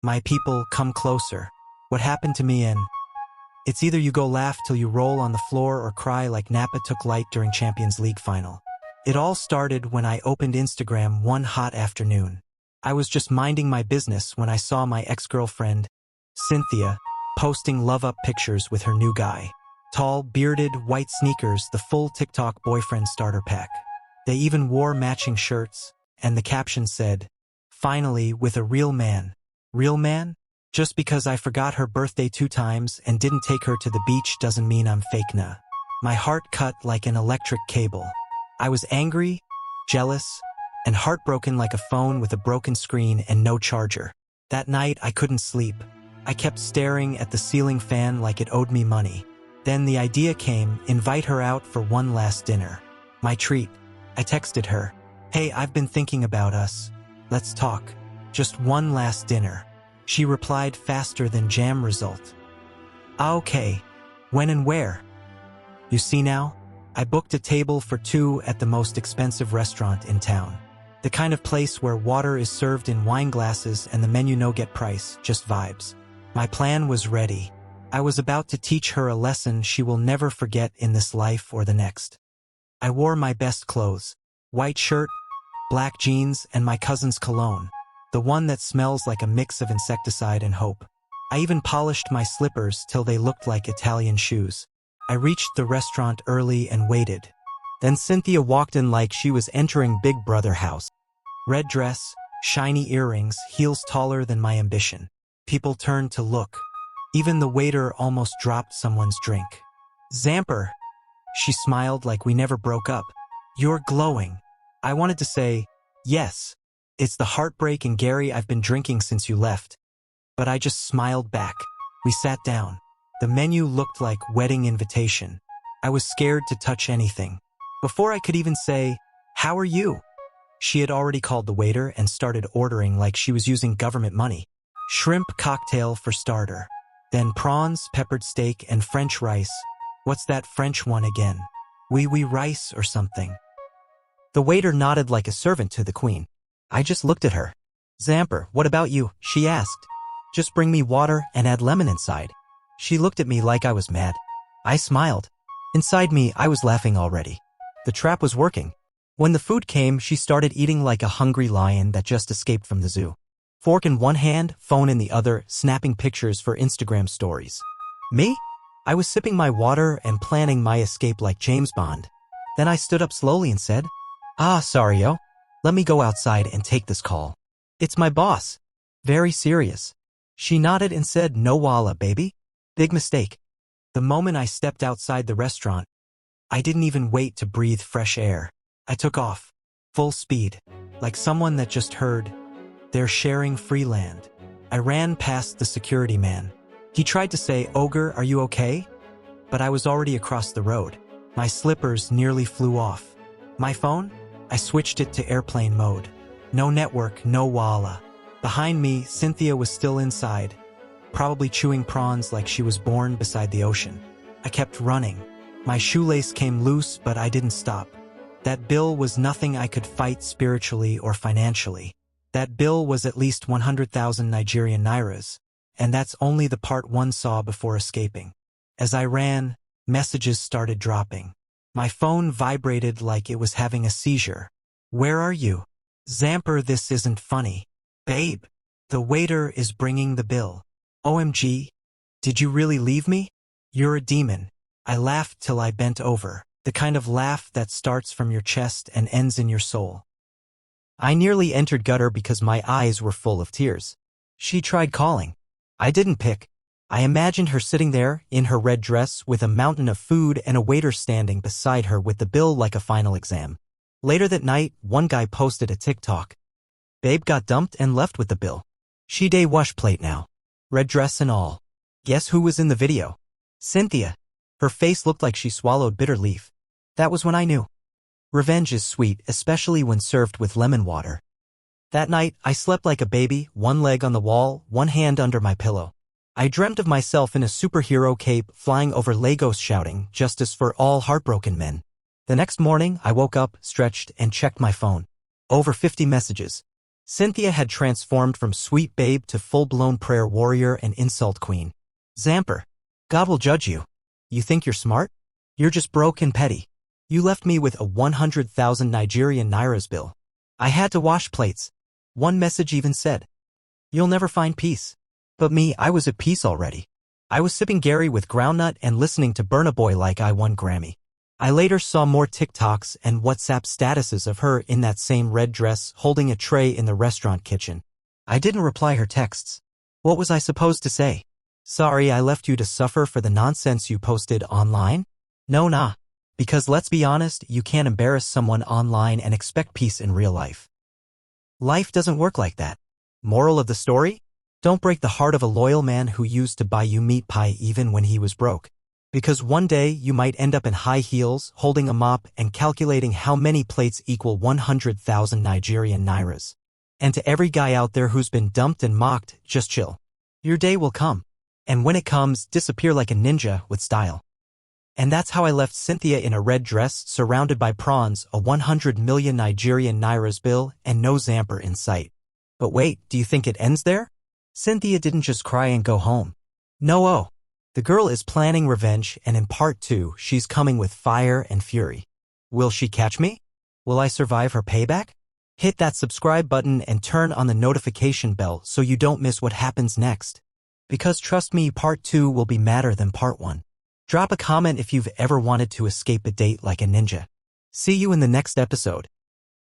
My people, come closer. What happened to me in? It's either you go laugh till you roll on the floor or cry like Napa took light during Champions League final. It all started when I opened Instagram one hot afternoon. I was just minding my business when I saw my ex-girlfriend, Cynthia, posting love-up pictures with her new guy. Tall, bearded, white sneakers, the full TikTok boyfriend starter pack. They even wore matching shirts, and the caption said, "Finally, with a real man." Real man? Just because I forgot her birthday 2 times and didn't take her to the beach doesn't mean I'm fake nah. My heart cut like an electric cable. I was angry, jealous, and heartbroken like a phone with a broken screen and no charger. That night, I couldn't sleep. I kept staring at the ceiling fan like it owed me money. Then the idea came, invite her out for one last dinner. My treat. I texted her, "Hey, I've been thinking about us. Let's talk. Just one last dinner." She replied faster than jam result. Okay. When and where? You see now? I booked a table for 2 at the most expensive restaurant in town. The kind of place where water is served in wine glasses and the menu no get price, just vibes. My plan was ready. I was about to teach her a lesson she will never forget in this life or the next. I wore my best clothes. White shirt, black jeans, and my cousin's cologne. The one that smells like a mix of insecticide and hope. I even polished my slippers till they looked like Italian shoes. I reached the restaurant early and waited. Then Cynthia walked in like she was entering Big Brother house. Red dress, shiny earrings, heels taller than my ambition. People turned to look. Even the waiter almost dropped someone's drink. "Zamper." She smiled like we never broke up. "You're glowing." I wanted to say, "Yes, it's the Heartbreak and Gary I've been drinking since you left." But I just smiled back. We sat down. The menu looked like wedding invitation. I was scared to touch anything. Before I could even say, "How are you?" she had already called the waiter and started ordering like she was using government money. Shrimp cocktail for starter. Then prawns, peppered steak, and French rice. What's that French one again? Oui rice or something. The waiter nodded like a servant to the queen. I just looked at her. "Zamper, what about you?" she asked. "Just bring me water and add lemon inside." She looked at me like I was mad. I smiled. Inside me, I was laughing already. The trap was working. When the food came, she started eating like a hungry lion that just escaped from the zoo. Fork in one hand, phone in the other, snapping pictures for Instagram stories. Me? I was sipping my water and planning my escape like James Bond. Then I stood up slowly and said, Sorry, yo. Let me go outside and take this call. It's my boss. Very serious." She nodded and said, "No walla, baby. Big mistake." The moment I stepped outside the restaurant, I didn't even wait to breathe fresh air. I took off, full speed, like someone that just heard, "They're sharing free land." I ran past the security man. He tried to say, "Ogre, are you okay?" But I was already across the road. My slippers nearly flew off. My phone? I switched it to airplane mode. No network, no walla. Behind me, Cynthia was still inside, probably chewing prawns like she was born beside the ocean. I kept running. My shoelace came loose, but I didn't stop. That bill was nothing I could fight spiritually or financially. That bill was at least 100,000 Nigerian nairas, and that's only the part one saw before escaping. As I ran, messages started dropping. My phone vibrated like it was having a seizure. "Where are you?" "Zamper, this isn't funny." "Babe, the waiter is bringing the bill." "OMG, did you really leave me?" "You're a demon." I laughed till I bent over, the kind of laugh that starts from your chest and ends in your soul. I nearly entered gutter because my eyes were full of tears. She tried calling. I didn't pick. I imagined her sitting there, in her red dress, with a mountain of food and a waiter standing beside her with the bill like a final exam. Later that night, one guy posted a TikTok. "Babe got dumped and left with the bill. She day wash plate now. Red dress and all." Guess who was in the video? Cynthia. Her face looked like she swallowed bitter leaf. That was when I knew. Revenge is sweet, especially when served with lemon water. That night, I slept like a baby, one leg on the wall, one hand under my pillow. I dreamt of myself in a superhero cape, flying over Lagos shouting, "Justice for all heartbroken men." The next morning, I woke up, stretched, and checked my phone. Over 50 messages. Cynthia had transformed from sweet babe to full-blown prayer warrior and insult queen. Zamper. God will judge you. You think you're smart? You're just broke and petty. You left me with a 100,000 Nigerian nairas bill. I had to wash plates. One message even said, "You'll never find peace." But me, I was at peace already. I was sipping Gary with groundnut and listening to Burna Boy like I won Grammy. I later saw more TikToks and WhatsApp statuses of her in that same red dress holding a tray in the restaurant kitchen. I didn't reply her texts. What was I supposed to say? Sorry I left you to suffer for the nonsense you posted online? No, nah. Because let's be honest, you can't embarrass someone online and expect peace in real life. Life doesn't work like that. Moral of the story? Don't break the heart of a loyal man who used to buy you meat pie even when he was broke. Because one day you might end up in high heels, holding a mop and calculating how many plates equal 100,000 Nigerian nairas. And to every guy out there who's been dumped and mocked, just chill. Your day will come. And when it comes, disappear like a ninja with style. And that's how I left Cynthia in a red dress, surrounded by prawns, a 100 million Nigerian nairas bill, and no Zamper in sight. But wait, do you think it ends there? Cynthia didn't just cry and go home. No. The girl is planning revenge, and in part 2, she's coming with fire and fury. Will she catch me? Will I survive her payback? Hit that subscribe button and turn on the notification bell so you don't miss what happens next. Because trust me, part 2 will be madder than part 1. Drop a comment if you've ever wanted to escape a date like a ninja. See you in the next episode.